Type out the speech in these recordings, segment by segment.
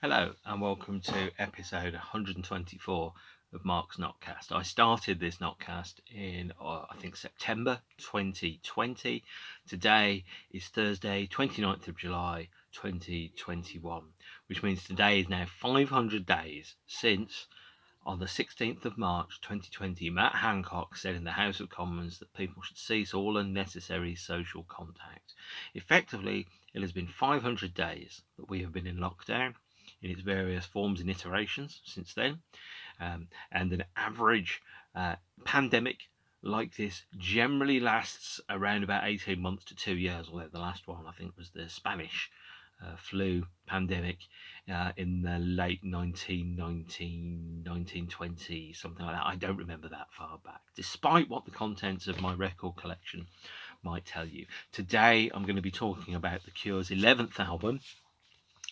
Hello and welcome to episode 124 of Mark's Notcast. I started this Notcast in, I think, September 2020. Today is Thursday, 29th of July 2021, which means today is now 500 days since, on the 16th of March 2020, Matt Hancock said in the House of Commons that people should cease all unnecessary social contact. Effectively, it has been 500 days that we have been in lockdown in its various forms and iterations since then. And an average pandemic like this generally lasts around about 18 months to 2 years, although the last one I think was the Spanish flu pandemic in the late 1919, 1920, something like that. I don't remember that far back, despite what the contents of my record collection might tell you. Today I'm going to be talking about The Cure's 11th album,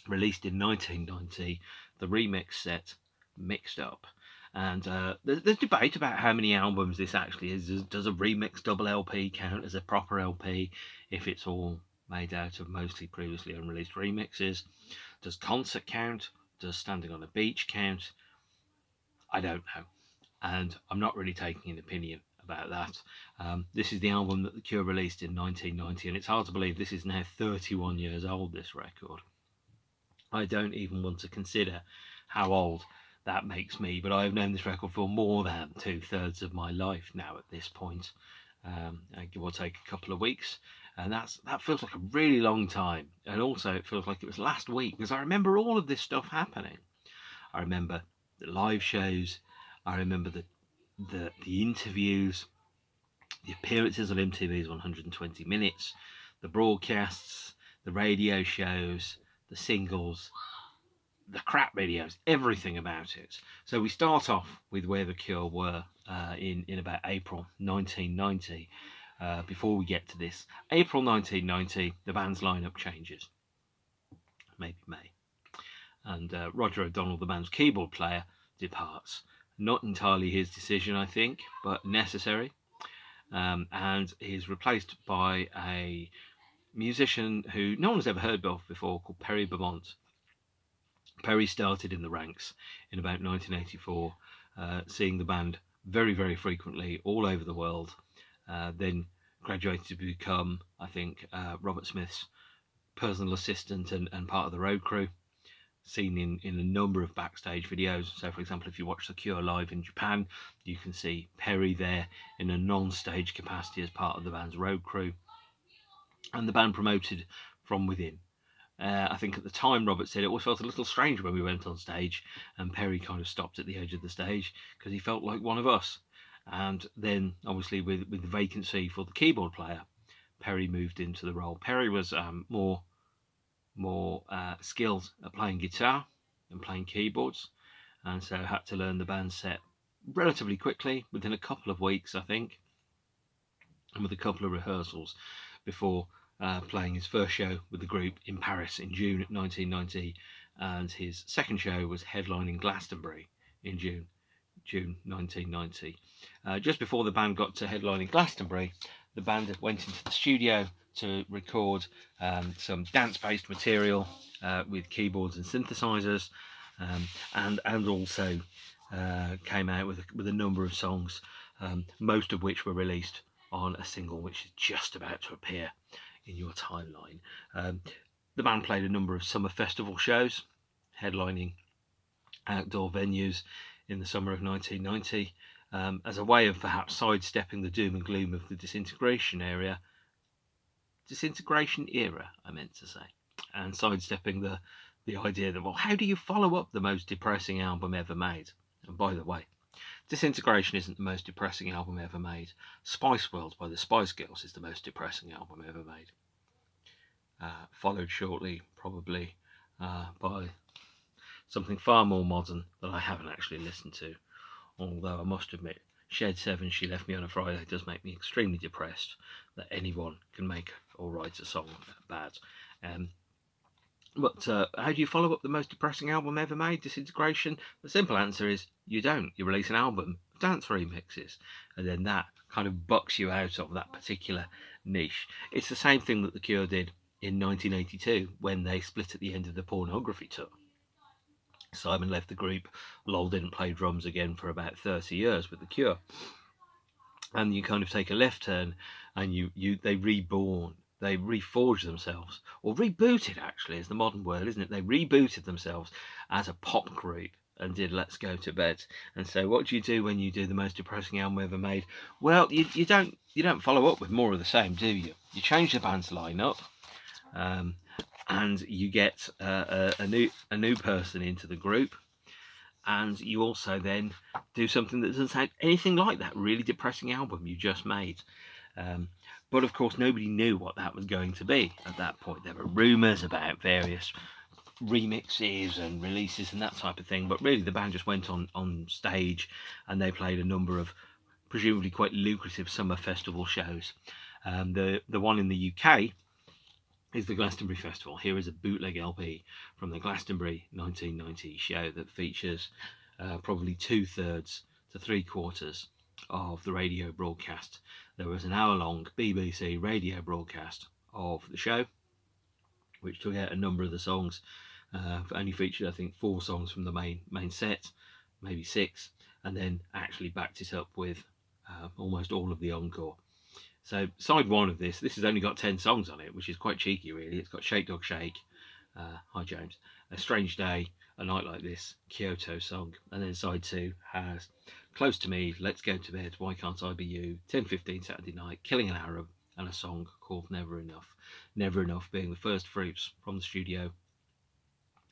released in 1990, the remix set Mixed Up. And there's debate about how many albums this actually is. Does a remix double LP count as a proper LP if it's all made out of mostly previously unreleased remixes? Does concert count? Does Standing on a Beach count? I don't know. And I'm not really taking an opinion about that. This is the album that The Cure released in 1990, and it's hard to believe this is now 31 years old, this record. I don't even want to consider how old that makes me, but I have known this record for more than 2/3 of my life now at this point. Give or take a couple of weeks, and that feels like a really long time. And also it feels like it was last week, because I remember all of this stuff happening. I remember the live shows, I remember the interviews, the appearances on MTV's 120 Minutes, the broadcasts, the radio shows, the singles, the crap videos, everything about it. So we start off with where The Cure were in about April 1990. Before we get to this, April 1990, the band's lineup changes. Maybe May. And Roger O'Donnell, the band's keyboard player, departs. Not entirely his decision, I think, but necessary. And is replaced by a musician who no one has ever heard of before, called Perry Beaumont. Perry started in the ranks in about 1984, seeing the band very, very frequently all over the world. Then graduated to become, I think, Robert Smith's personal assistant and part of the road crew, seen in a number of backstage videos. So, for example, if you watch The Cure live in Japan, you can see Perry there in a non-stage capacity as part of the band's road crew. And the band promoted from within. I think at the time, Robert said it always felt a little strange when we went on stage, and Perry kind of stopped at the edge of the stage because he felt like one of us. And then, obviously, with the vacancy for the keyboard player, Perry moved into the role. Perry was more skilled at playing guitar and playing keyboards, and so had to learn the band set relatively quickly, within a couple of weeks, I think, and with a couple of rehearsals before playing his first show with the group in Paris in June 1990, and his second show was headlining Glastonbury in June 1990. Just before the band got to headlining Glastonbury, the band went into the studio to record some dance-based material with keyboards and synthesizers, and also came out with a number of songs, most of which were released on a single which is just about to appear in your timeline. The band played a number of summer festival shows, headlining outdoor venues in the summer of 1990, as a way of perhaps sidestepping the doom and gloom of the disintegration era, I meant to say, and sidestepping the idea that, well, how do you follow up the most depressing album ever made? And by the way, Disintegration isn't the most depressing album ever made. Spice World by the Spice Girls is the most depressing album ever made. Followed shortly, probably, by something far more modern that I haven't actually listened to. Although I must admit, Shed 7, She Left Me on a Friday does make me extremely depressed that anyone can make or write a song that bad. But how do you follow up the most depressing album ever made, Disintegration? The simple answer is you don't. You release an album of dance remixes, and then that kind of bucks you out of that particular niche. It's the same thing that The Cure did in 1982 when they split at the end of the Pornography tour. Simon left the group. Lol didn't play drums again for about 30 years with The Cure. And you kind of take a left turn, and they reborn, they reforged themselves, or rebooted, actually, is the modern word, isn't it? They rebooted themselves as a pop group and did Let's Go to Bed. And so what do you do when you do the most depressing album ever made? Well, you don't follow up with more of the same, do you? You change the band's lineup, and you get a new person into the group, and you also then do something that doesn't sound anything like that really depressing album you just made. But of course, nobody knew what that was going to be at that point. There were rumours about various remixes and releases and that type of thing, but really the band just went on stage and they played a number of presumably quite lucrative summer festival shows. The one in the UK is the Glastonbury Festival. Here is a bootleg LP from the Glastonbury 1990 show that features probably 2/3 to 3/4 of the radio broadcast. There was an hour-long BBC radio broadcast of the show, which took out a number of the songs. Only featured, I think, 4 songs from the main set, maybe 6, and then actually backed it up with almost all of the encore. So side 1 of this has only got 10 songs on it, which is quite cheeky, really. It's got Shake Dog Shake, hi James, A Strange Day, A Night Like This, Kyoto Song, and then side 2 has Close to Me, Let's Go to Bed, Why Can't I Be You, 10:15 Saturday Night, Killing an Arab, and a song called Never Enough. Never Enough being the first fruits from the studio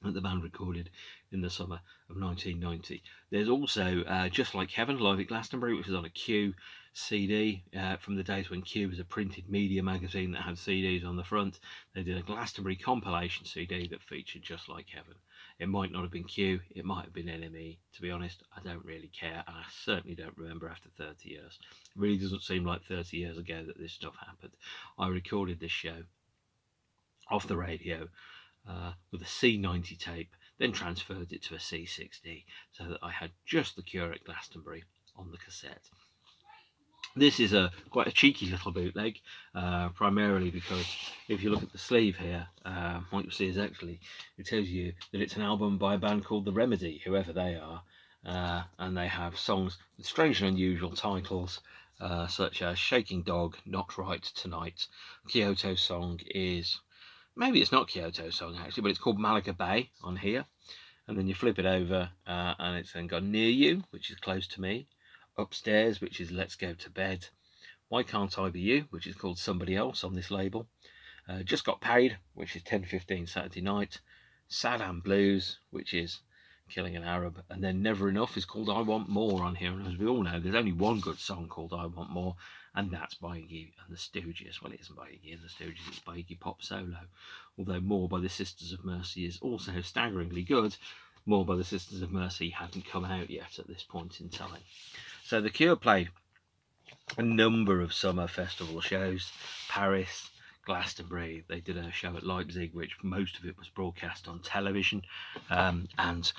that the band recorded in the summer of 1990. There's also Just Like Heaven, live at Glastonbury, which is on a Q CD from the days when Q was a printed media magazine that had CDs on the front. They did a Glastonbury compilation CD that featured Just Like Heaven. It might not have been Q, it might have been NME. To be honest, I don't really care, and I certainly don't remember after 30 years. It really doesn't seem like 30 years ago that this stuff happened. I recorded this show off the radio with a C90 tape, then transferred it to a C60 so that I had just The Cure at Glastonbury on the cassette. This is quite a cheeky little bootleg, primarily because if you look at the sleeve here, what you'll see is actually, it tells you that it's an album by a band called The Remedy, whoever they are, and they have songs with strange and unusual titles, such as Shaking Dog, Not Right Tonight. Kyoto Song is, maybe it's not Kyoto Song actually, but it's called Malaga Bay on here. And then you flip it over, and it's then got Near You, which is Close to Me, Upstairs, which is Let's Go to Bed, Why Can't I Be You, which is called Somebody Else on this label, Just Got Paid, which is 10:15 Saturday Night, Sad and Blues, which is Killing an Arab, and then Never Enough is called I Want More on here. And as we all know, there's only one good song called I Want More, and that's by Iggy and the Stooges. Well, it isn't by Iggy and the Stooges, it's by Iggy Pop solo. Although More by the Sisters of Mercy is also staggeringly good, More by the Sisters of Mercy hadn't come out yet at this point in time. So The Cure played a number of summer festival shows, Paris, Glastonbury. They did a show at Leipzig, which most of it was broadcast on television, and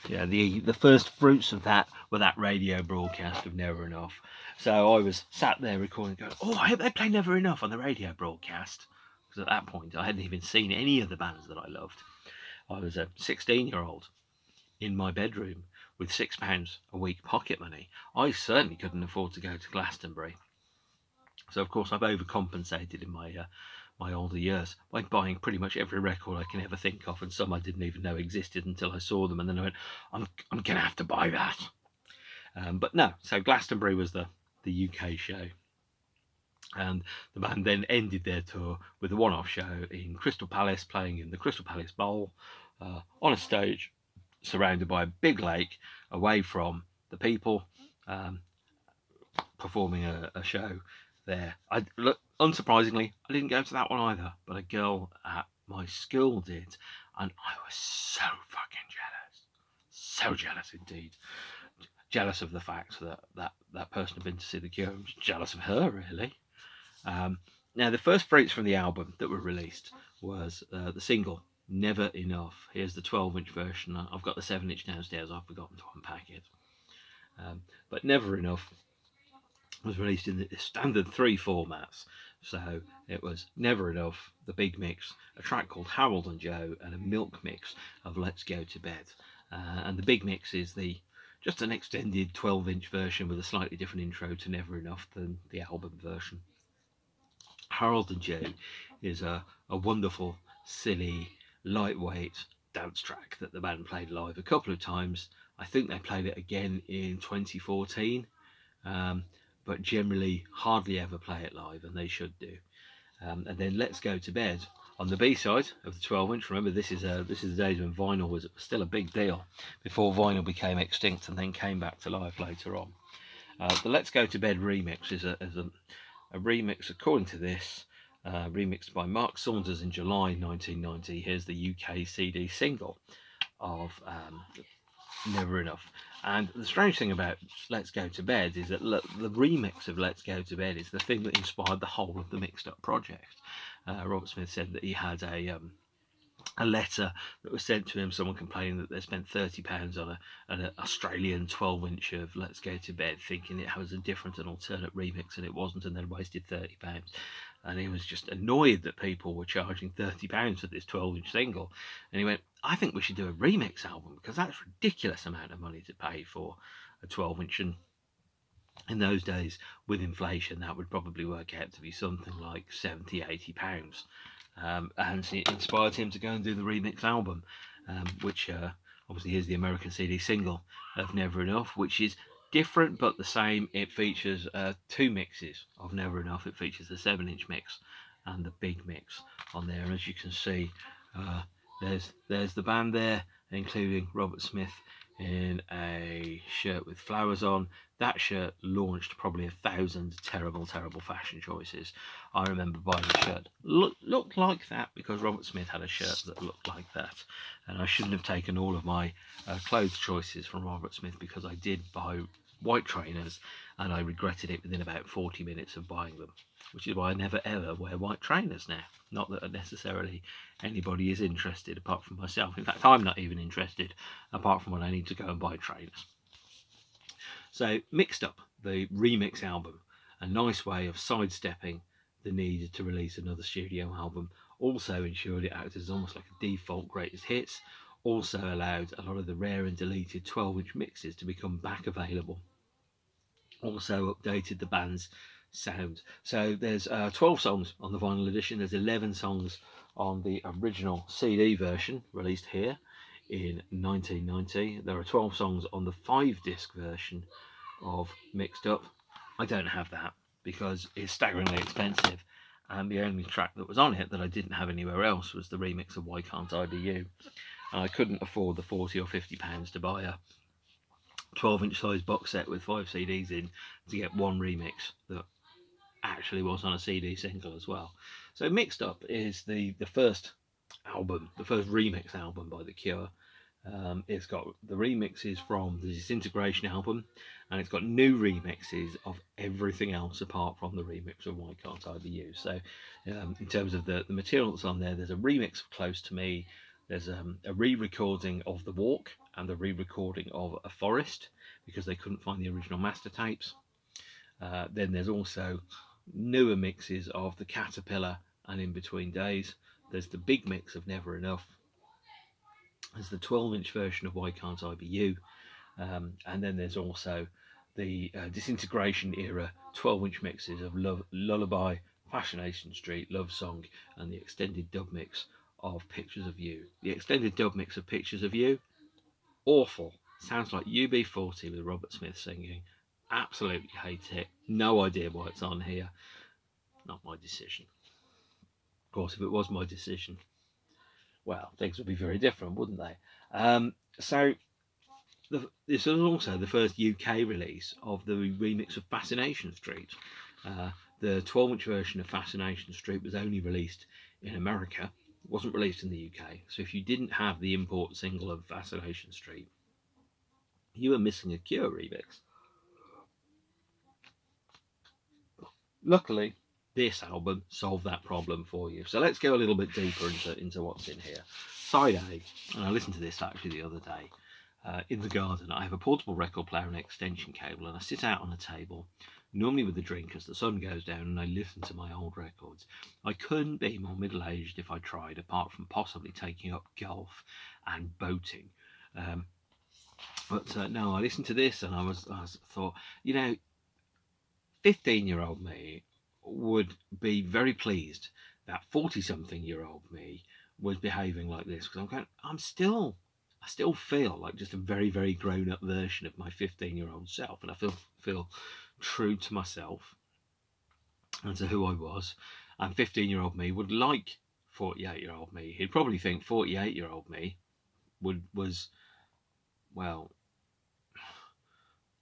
yeah, the first fruits of that were that radio broadcast of Never Enough. So I was sat there recording, going, "Oh, I hope they play Never Enough on the radio broadcast," because at that point I hadn't even seen any of the bands that I loved. I was a 16-year-old in my bedroom with £6 a week pocket money. I certainly couldn't afford to go to Glastonbury. So of course I've overcompensated in my older years by buying pretty much every record I can ever think of, and some I didn't even know existed until I saw them, and then I went, I'm gonna have to buy that. But no, so Glastonbury was the UK show, and the band then ended their tour with a one-off show in Crystal Palace, playing in the Crystal Palace Bowl on a stage surrounded by a big lake, away from the people, performing a show there. Unsurprisingly, I didn't go to that one either, but a girl at my school did, and I was so fucking jealous. So jealous indeed. Jealous of the fact that person had been to see The Cure. I'm just jealous of her, really. Now, the first fruits from the album that were released was the single Never Enough. Here's the 12-inch version. I've got the 7-inch downstairs. I've forgotten to unpack it. But Never Enough was released in the standard 3 formats. So it was Never Enough, the big mix, a track called Harold and Joe, and a milk mix of Let's Go to Bed. and the big mix is just an extended 12-inch version with a slightly different intro to Never Enough than the album version. Harold and Joe is a wonderful, silly, lightweight dance track that the band played live a couple of times. I think they played it again in 2014, but generally hardly ever play it live, and they should do. And then Let's Go to Bed on the B-side of the 12-inch. Remember, this is the days when vinyl was still a big deal, before vinyl became extinct and then came back to life later on. The Let's Go to Bed remix is a remix, according to this, remixed by Mark Saunders in July 1990. Here's the UK CD single of Never Enough. And the strange thing about Let's Go to Bed is that the remix of Let's Go to Bed is the thing that inspired the whole of the Mixed Up project. Robert Smith said that he had a letter that was sent to him, someone complaining that they spent £30 on an Australian 12-inch of Let's Go to Bed, thinking it was a different and alternate remix, and it wasn't, and then wasted £30. And he was just annoyed that people were charging £30 for this 12-inch single. And he went, I think we should do a remix album, because that's a ridiculous amount of money to pay for a 12-inch. And in those days, with inflation, that would probably work out to be something like £70-80. And it inspired him to go and do the remix album, which obviously is the American CD single of Never Enough, which is different but the same. It features two mixes of Never Enough. It features the 7-inch mix and the big mix on there, and as you can see, there's the band there, including Robert Smith in a shirt with flowers on. That shirt launched probably 1,000 terrible fashion choices. I remember buying a shirt looked like that because Robert Smith had a shirt that looked like that, and I shouldn't have taken all of my clothes choices from Robert Smith, because I did buy white trainers and I regretted it within about 40 minutes of buying them, which is why I never ever wear white trainers now. Not that necessarily anybody is interested apart from myself. In fact, I'm not even interested apart from when I need to go and buy trainers. So Mixed Up, the remix album, a nice way of sidestepping the need to release another studio album, also ensured it acted as almost like a default greatest hits, also allowed a lot of the rare and deleted 12-inch mixes to become back available, also updated the band's sound. So there's 12 songs on the vinyl edition, there's 11 songs on the original CD version released here in 1990. There are 12 songs on the 5-disc version of Mixed Up. I don't have that because it's staggeringly expensive, and the only track that was on it that I didn't have anywhere else was the remix of Why Can't I Be You, and I couldn't afford the £40 or £50 to buy a 12-inch size box set with 5 CDs in to get one remix that actually was on a CD single as well. So Mixed Up is the first album, the first remix album by The Cure. It's got the remixes from the Disintegration album, and it's got new remixes of everything else apart from the remix of Why Can't I Be You. So in terms of the material that's on there, there's a remix of Close to Me, there's a re-recording of The Walk, and a re-recording of A Forest, because they couldn't find the original master tapes. Then there's also newer mixes of The Caterpillar and In Between Days. There's the big mix of Never Enough. There's the 12-inch version of Why Can't I Be You, and then there's also the Disintegration era 12-inch mixes of Lullaby, Fascination Street, Love Song, and the extended dub mix of Pictures of You. The extended dub mix of Pictures of You, awful. Sounds like UB40 with Robert Smith singing. Absolutely hate it. No idea why it's on here. Not my decision. Of course, if it was my decision, well, things would be very different, wouldn't they? So this was also the first UK release of the remix of Fascination Street. The 12-inch version of Fascination Street was only released in America. It wasn't released in the UK. So if you didn't have the import single of Fascination Street, you were missing a Cure remix. Luckily, this album solved that problem for you. So let's go a little bit deeper into what's in here. Side A, and I listened to this actually the other day. In the garden, I have a portable record player and extension cable, and I sit out on a table, normally with a drink as the sun goes down, and I listen to my old records. I couldn't be more middle-aged if I tried, apart from possibly taking up golf and boating. But no, I listened to this and I thought, 15-year-old me would be very pleased that 40-something-year-old me was behaving like this, because I still feel like just a very, very grown-up version of my 15-year-old self, and I feel true to myself and to who I was. And 15-year-old me would like 48-year-old me. He'd probably think 48-year-old me was well,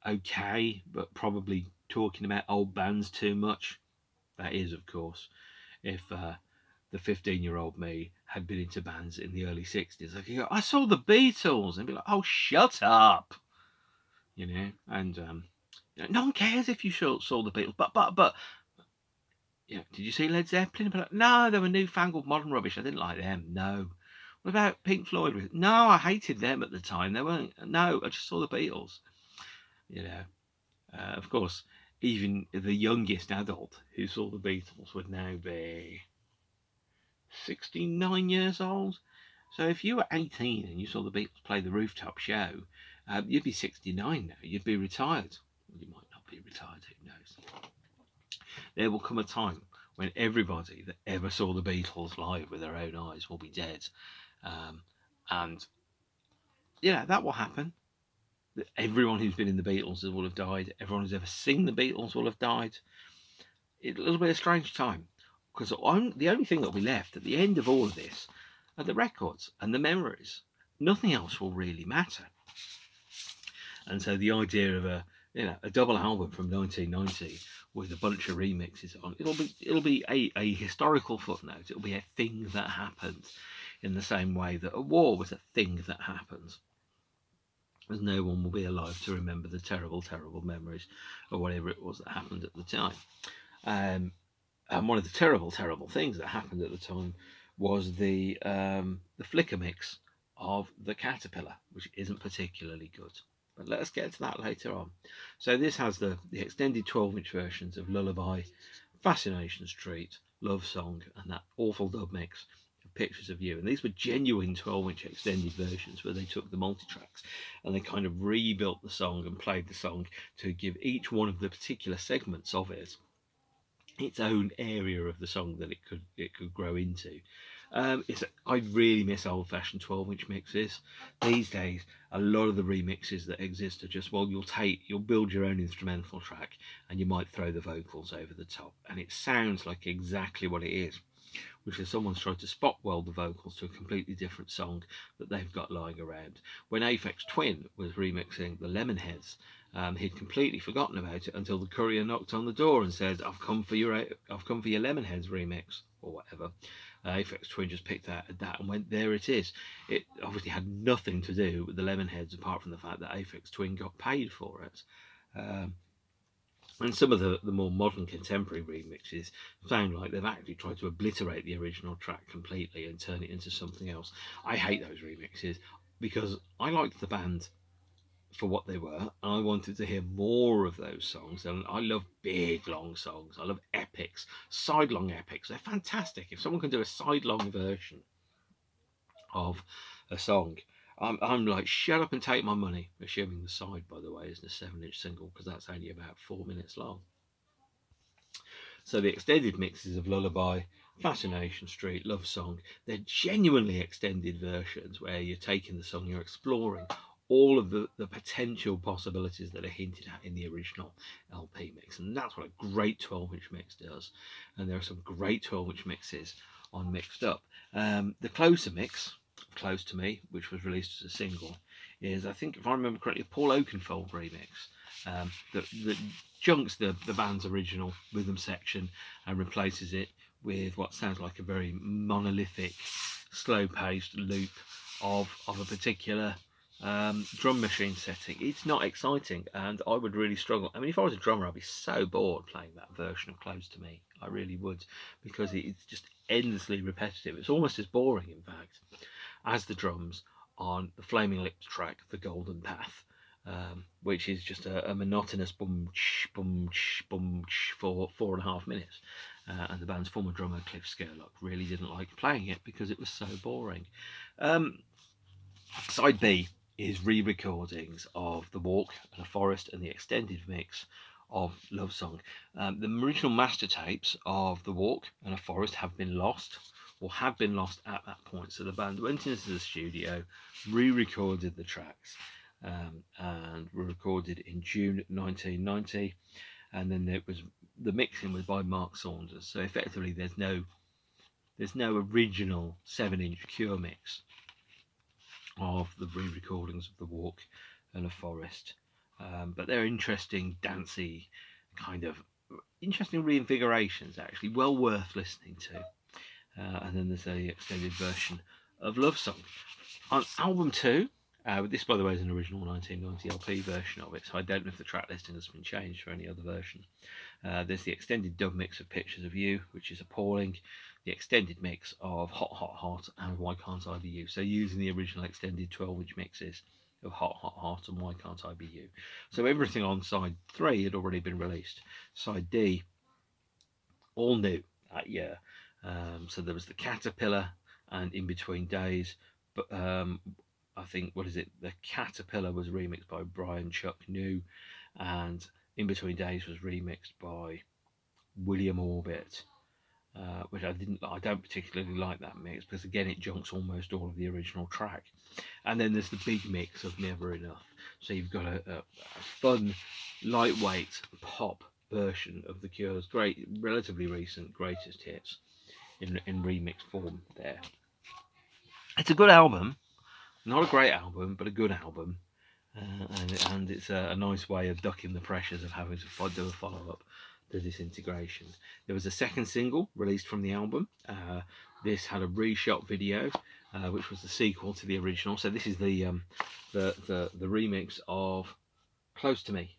okay, but probably talking about old bands too much. That is, of course, if the 15-year-old me had been into bands in the early 60s. I could go, I saw the Beatles, and be like, oh, shut up, and no one cares if you saw the Beatles, but did you see Led Zeppelin? But no, they were newfangled modern rubbish. I didn't like them. No. What about Pink Floyd? No, I hated them at the time. They weren't. No, I just saw the Beatles. Of course, even the youngest adult who saw the Beatles would now be 69 years old. So if you were 18 and you saw the Beatles play the rooftop show, you'd be 69 now. You'd be retired. Well, you might not be retired, who knows? There will come a time when everybody that ever saw the Beatles live with their own eyes will be dead. And that will happen. Everyone who's been in the Beatles will have died. Everyone who's ever seen the Beatles will have died. It'll be a strange time, because the only thing that'll be left at the end of all of this are the records and the memories. Nothing else will really matter. And so the idea of a double album from 1990 with a bunch of remixes on, it'll be a historical footnote. It'll be a thing that happened, in the same way that a war was a thing that happens, as no one will be alive to remember the terrible, terrible memories of whatever it was that happened at the time. And one of the terrible, terrible things that happened at the time was the flicker mix of the Caterpillar, which isn't particularly good. But let's get to that later on. So this has the extended 12-inch versions of Lullaby, Fascination Street, Love Song, and that awful dub mix of Pictures of You. And these were genuine 12-inch extended versions where they took the multi-tracks and they kind of rebuilt the song and played the song to give each one of the particular segments of it its own area of the song that it could grow into. I really miss old-fashioned 12-inch mixes. These days, a lot of the remixes that exist are just, you'll build your own instrumental track and you might throw the vocals over the top, and it sounds like exactly what it is, which is someone's tried to spot weld the vocals to a completely different song that they've got lying around. When Aphex Twin was remixing the Lemonheads, he'd completely forgotten about it until the courier knocked on the door and said, I've come for your Lemonheads remix," or whatever. Aphex Twin just picked that and went, there it is. It obviously had nothing to do with the Lemonheads, apart from the fact that Aphex Twin got paid for it. And some of the more modern contemporary remixes sound like they've actually tried to obliterate the original track completely and turn it into something else. I hate those remixes because I liked the band for what they were, and I wanted to hear more of those songs. And I love big, long songs. I love epics, side-long epics. They're fantastic. If someone can do a side-long version of a song, I'm like, shut up and take my money. Assuming the side, by the way, isn't a 7-inch single, because that's only about 4 minutes long. So the extended mixes of Lullaby, Fascination Street, Love Song, they're genuinely extended versions where you're taking the song, you're exploring all of the potential possibilities that are hinted at in the original LP mix. And that's what a great 12-inch mix does. And there are some great 12-inch mixes on Mixed Up. The closer mix, Close to Me, which was released as a single, is, I think, if I remember correctly, a Paul Oakenfold remix that junks the band's original rhythm section and replaces it with what sounds like a very monolithic, slow-paced loop of a particular drum machine setting. It's not exciting, and I would really struggle. I mean, if I was a drummer, I'd be so bored playing that version of Close to Me. I really would, because it's just endlessly repetitive. It's almost as boring, in fact, as the drums on the Flaming Lips track, The Golden Path, which is just a monotonous boom, boom, boom for 4.5 minutes. And the band's former drummer, Cliff Skerlock, really didn't like playing it because it was so boring. Side B is re-recordings of The Walk and a Forest and the extended mix of Love Song. The original master tapes of The Walk and a Forest have been lost, or had been lost at that point. So the band went into the studio, re-recorded the tracks, and were recorded in June 1990. And then the mixing was by Mark Saunders. So effectively, there's no original 7-inch Cure mix of the re-recordings of The Walk and a Forest, but they're interesting, dancey, kind of interesting reinvigorations. Actually, well worth listening to. And then there's the extended version of Love Song on album 2. This, by the way, is an original 1990 LP version of it, so I don't know if the track listing has been changed for any other version. There's the extended dub mix of Pictures of You, which is appalling. The extended mix of Hot Hot Hot and Why Can't I Be You. So using the original extended 12-inch mixes of Hot Hot Hot and Why Can't I Be You. So everything on side 3 had already been released. Side D, all new that year. So there was the Caterpillar and In Between Days. But I think, the Caterpillar was remixed by Brian Chuck New, and In Between Days was remixed by William Orbit, which I don't particularly like that mix, because again it junks almost all of the original track. And then there's the big mix of Never Enough. So you've got a fun, lightweight pop version of The Cure's relatively recent greatest hits in remix form there. It's a good album. Not a great album, but a good album. And it's a nice way of ducking the pressures of having to do a follow-up to Disintegration. There was a second single released from the album. This had a reshot video, which was the sequel to the original. So this is the remix of Close to Me,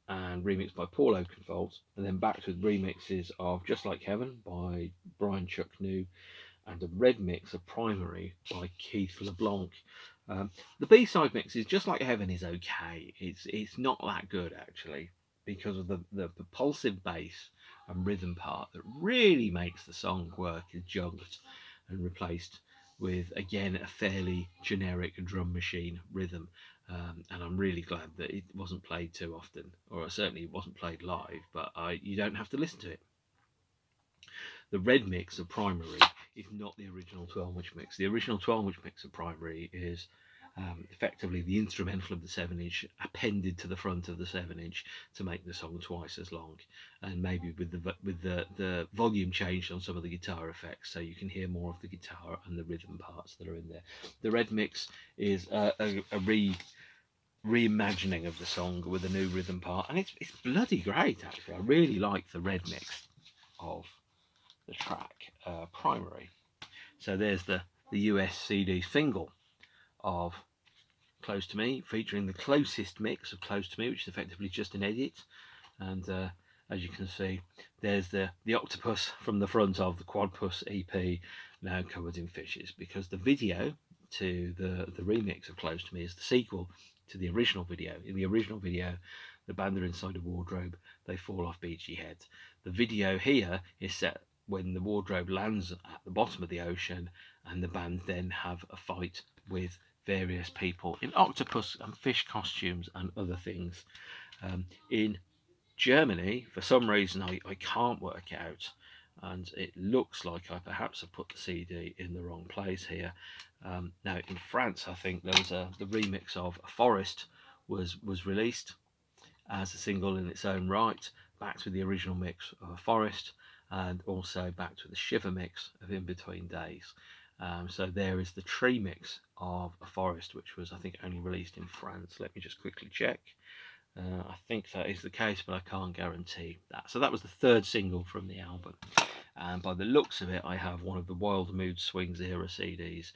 and remixed by Paul Oakenfold, and then backed with remixes of Just Like Heaven by Brian Chuck New, and a red mix of Primary by Keith LeBlanc. The B-side mix is Just Like Heaven is okay. It's not that good, actually, because of the propulsive bass and rhythm part that really makes the song work is junked and replaced with, again, a fairly generic drum machine rhythm. And I'm really glad that it wasn't played too often, or certainly it wasn't played live, but you don't have to listen to it. The red mix of Primary is not the original 12-inch mix. The original 12-inch mix of Primary is effectively the instrumental of the 7-inch appended to the front of the 7-inch to make the song twice as long, and maybe with the volume changed on some of the guitar effects, so you can hear more of the guitar and the rhythm parts that are in there. The red mix is a reimagining of the song with a new rhythm part, and it's bloody great, actually. I really like the red mix of the track Primary. So there's the US CD single of Close to Me, featuring the closest mix of Close to Me, which is effectively just an edit. And as you can see, there's the octopus from the front of the Quadpus EP, now covered in fishes, because the video to the remix of Close to Me is the sequel to the original video. In the original video, the band are inside a wardrobe, they fall off beachy heads. The video here is set when the wardrobe lands at the bottom of the ocean, and the band then have a fight with various people in octopus and fish costumes and other things. In Germany, for some reason I can't work it out, and it looks like I perhaps have put the CD in the wrong place here. Now in France, I think there was the remix of A Forest was released as a single in its own right, backed with the original mix of A Forest, and also backed with the Shiver mix of In Between Days. So there is the tree mix of A Forest, which was, I think, only released in France. Let me just quickly check. I think that is the case, but I can't guarantee that. So that was the third single from the album. And by the looks of it, I have one of the Wild Mood Swings era CDs,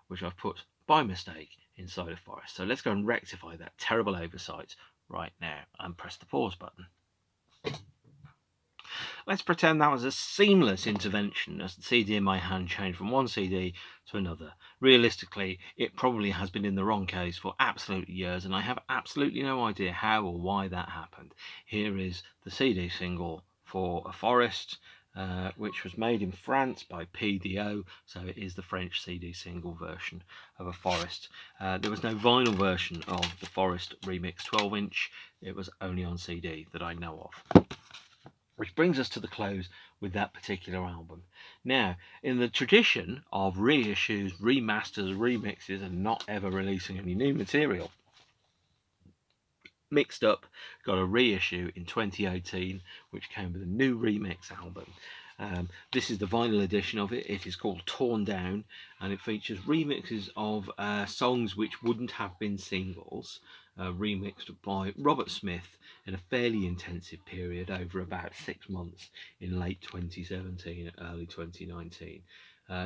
which I've put by mistake inside A Forest. So let's go and rectify that terrible oversight right now and press the pause button. Let's pretend that was a seamless intervention as the CD in my hand changed from one CD to another. Realistically, it probably has been in the wrong case for absolute years, and I have absolutely no idea how or why that happened. Here is the CD single for A Forest, which was made in France by PDO, so it is the French CD single version of A Forest. There was no vinyl version of the Forest remix 12-inch, it was only on CD that I know of. Which brings us to the close with that particular album. Now, in the tradition of reissues, remasters, remixes, and not ever releasing any new material, Mixed Up got a reissue in 2018, which came with a new remix album. This is the vinyl edition of it. It is called Torn Down, and it features remixes of songs which wouldn't have been singles, remixed by Robert Smith in a fairly intensive period over about 6 months in late 2017, early 2019.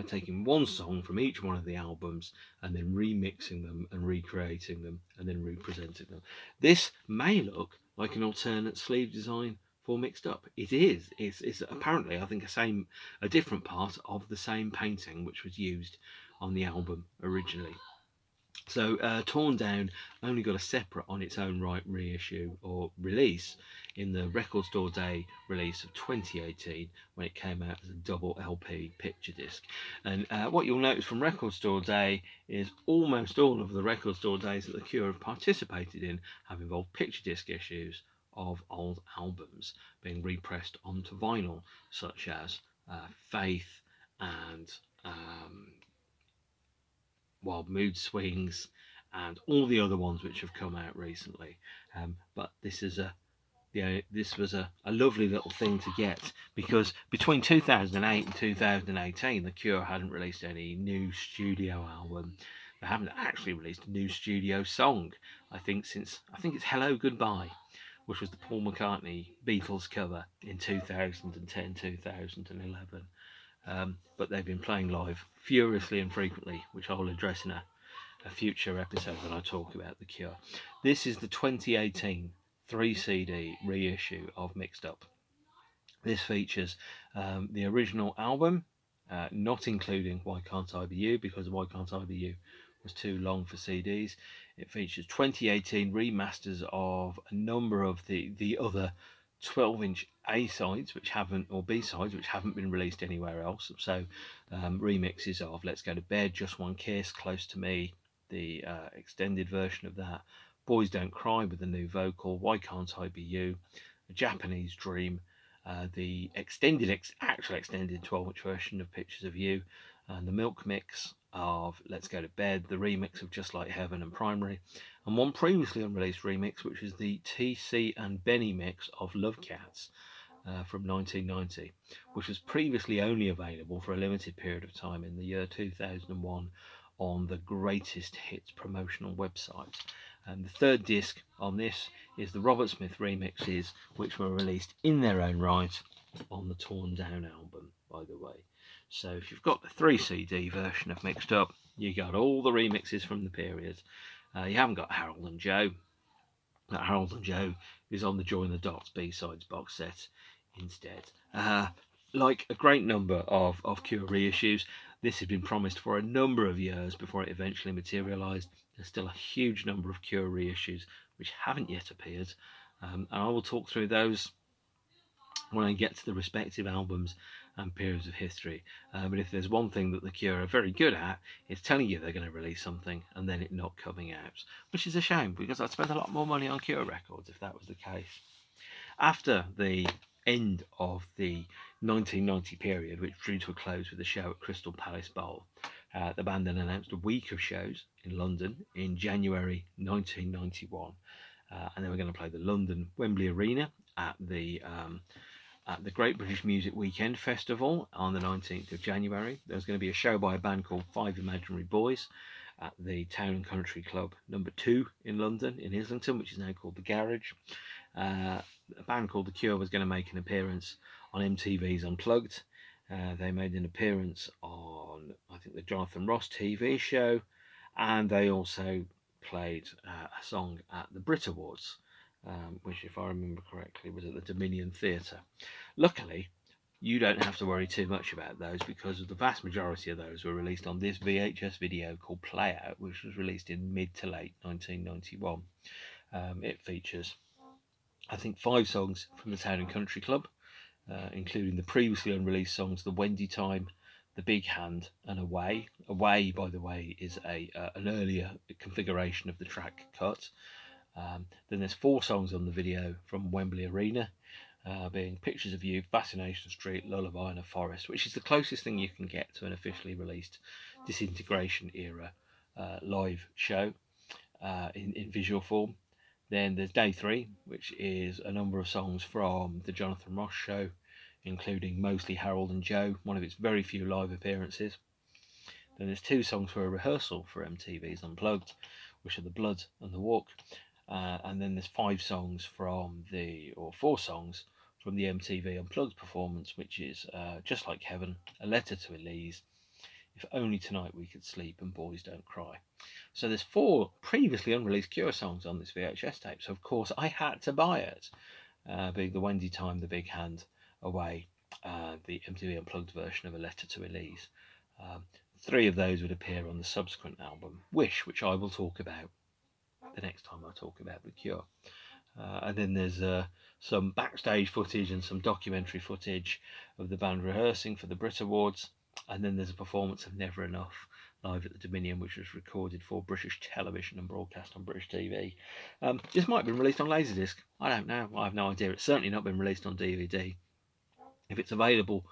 Taking one song from each one of the albums and then remixing them and recreating them and then representing them. This may look like an alternate sleeve design for Mixed Up. It is. It's apparently, I think, a different part of the same painting which was used on the album originally. So Torn Down only got a separate on its own right reissue or release in the Record Store Day release of 2018 when it came out as a double LP picture disc. And what you'll notice from Record Store Day is almost all of the Record Store Days that The Cure have participated in have involved picture disc issues of old albums being repressed onto vinyl, such as Faith and Wild Mood Swings and all the other ones which have come out recently. But this was a lovely little thing to get, because between 2008 and 2018 The Cure hadn't released any new studio album. They haven't actually released a new studio song, I think it's Hello Goodbye, which was the Paul McCartney Beatles cover in 2010, 2011. But they've been playing live furiously and frequently, which I'll address in a future episode when I talk about The Cure. This is the 2018 3 CD reissue of Mixed Up. This features the original album, not including Why Can't I Be You, because Why Can't I Be You was too long for CDs. It features 2018 remasters of a number of the other 12-inch A-sides which haven't, or B-sides which haven't been released anywhere else. So remixes of Let's Go to Bed, Just One Kiss, Close to Me, the extended version of that, Boys Don't Cry with a new vocal, Why Can't I Be You, A Japanese Dream, the actual extended 12-inch version of Pictures of You, and the Milk mix of Let's Go to Bed, the remix of Just Like Heaven and Primary, and one previously unreleased remix, which is the TC and Benny mix of Love Cats from 1990, which was previously only available for a limited period of time in the year 2001 on the Greatest Hits promotional website. And the third disc on this is the Robert Smith remixes, which were released in their own right on the Torn Down album, by the way. So if you've got the 3 CD version of Mixed Up, you got all the remixes from the period. You haven't got Harold and Joe. That Harold and Joe is on the Join the Dots B-sides box set instead. Like a great number of Cure reissues, this had been promised for a number of years before it eventually materialised. There's still a huge number of Cure reissues which haven't yet appeared, and I will talk through those when I get to the respective albums and periods of history. But if there's one thing that The Cure are very good at, it's telling you they're going to release something and then it not coming out, which is a shame, because I'd spend a lot more money on Cure records if that was the case. After the end of the 1990 period, which drew to a close with a show at Crystal Palace Bowl, the band then announced a week of shows in London in January 1991, and they were going to play the London Wembley Arena at the Great British Music Weekend Festival on the 19th of January. There was going to be a show by a band called Five Imaginary Boys at the Town and Country Club number 2 in London, in Islington, which is now called The Garage. A band called The Cure was going to make an appearance on MTV's Unplugged. They made an appearance on, I think, the Jonathan Ross TV show, and they also played a song at the Brit Awards, which, if I remember correctly, was at the Dominion Theatre. Luckily, you don't have to worry too much about those, because the vast majority of those were released on this VHS video called Play Out, which was released in mid to late 1991. It features, I think, 5 songs from the Town and Country Club, including the previously unreleased songs The Wendy Time, The Big Hand, and Away. Away, by the way, is an earlier configuration of the track cut. Then there's 4 songs on the video from Wembley Arena, being Pictures of You, Fascination Street, Lullaby, and A Forest, which is the closest thing you can get to an officially released Disintegration era live show in visual form. Then there's Day 3, which is a number of songs from the Jonathan Ross show, including Mostly Harold and Joe, one of its very few live appearances. Then there's 2 songs for a rehearsal for MTV's Unplugged, which are The Blood and The Walk. And then there's 5 songs from or 4 songs from the MTV Unplugged performance, which is Just Like Heaven, A Letter to Elise, If Only Tonight We Could Sleep, and Boys Don't Cry. So there's 4 previously unreleased Cure songs on this VHS tape, so of course I had to buy it, being The Wendy Time, The Big Hand, Away, the MTV Unplugged version of A Letter to Elise. 3 of those would appear on the subsequent album, Wish, which I will talk about the next time I talk about The Cure. And then there's some backstage footage and some documentary footage of the band rehearsing for the Brit Awards. And then there's a performance of Never Enough live at the Dominion, which was recorded for British television and broadcast on British TV. This might have been released on Laserdisc. I don't know. I have no idea. It's certainly not been released on DVD. If it's available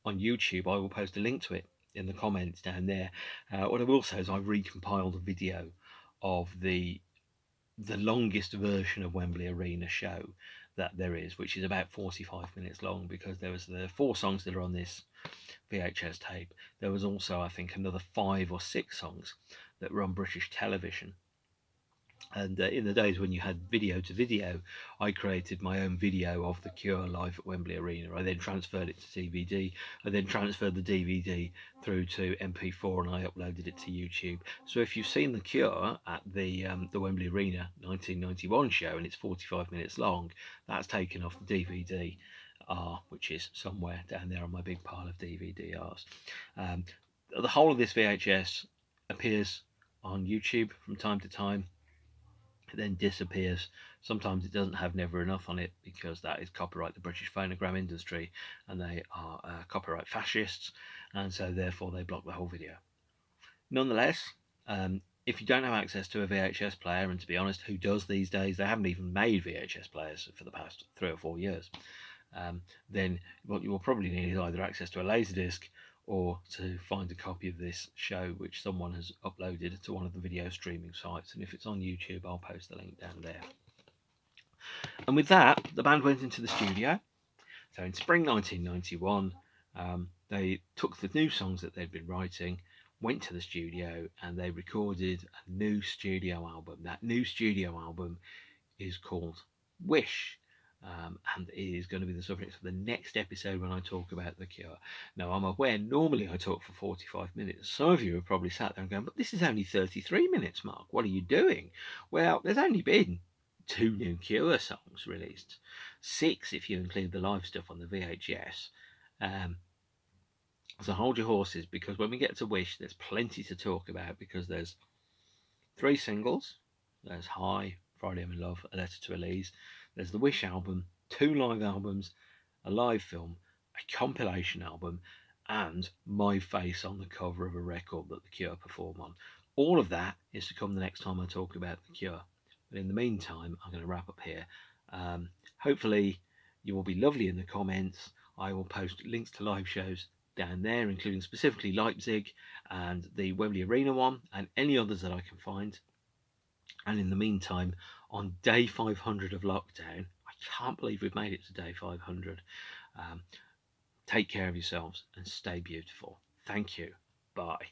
on YouTube, I will post a link to it in the comments down there. What I will say is I've recompiled a video of the longest version of Wembley Arena show that there is, which is about 45 minutes long, because there was the 4 songs that are on this VHS tape. There was also, I think, another 5 or 6 songs that were on British television. And in the days when you had video to video, I created my own video of The Cure live at Wembley Arena. I then transferred it to DVD. I then transferred the DVD through to MP4, and I uploaded it to YouTube. So if you've seen The Cure at the Wembley Arena 1991 show, and it's 45 minutes long, that's taken off the DVD R, which is somewhere down there on my big pile of DVD Rs. The whole of this VHS appears on YouTube from time to time. It then disappears. Sometimes it doesn't have Never Enough on it, because that is copyright the British phonogram industry, and they are copyright fascists, and so therefore they block the whole video. Nonetheless, if you don't have access to a VHS player, and to be honest, who does these days? They haven't even made VHS players for the past 3 or 4 years. Then what you will probably need is either access to a Laserdisc, or to find a copy of this show which someone has uploaded to one of the video streaming sites. And if it's on YouTube, I'll post the link down there. And with that, the band went into the studio. So in spring 1991, they took the new songs that they'd been writing, went to the studio, and they recorded a new studio album. That new studio album is called Wish. And it is going to be the subject of the next episode when I talk about The Cure. Now, I'm aware normally I talk for 45 minutes. Some of you have probably sat there and going, but this is only 33 minutes, Mark. What are you doing? Well, there's only been 2 new Cure songs released. 6 if you include the live stuff on the VHS. So hold your horses, because when we get to Wish, there's plenty to talk about, because there's 3 singles. There's High, Friday I'm in Love, A Letter to Elise. There's the Wish album, 2 live albums, a live film, a compilation album, and my face on the cover of a record that The Cure perform on. All of that is to come the next time I talk about The Cure. But in the meantime, I'm going to wrap up here. Hopefully you will be lovely in the comments. I will post links to live shows down there, including specifically Leipzig and the Wembley Arena one, and any others that I can find. And in the meantime, on day 500 of lockdown, I can't believe we've made it to day 500. Take care of yourselves and stay beautiful. Thank you. Bye.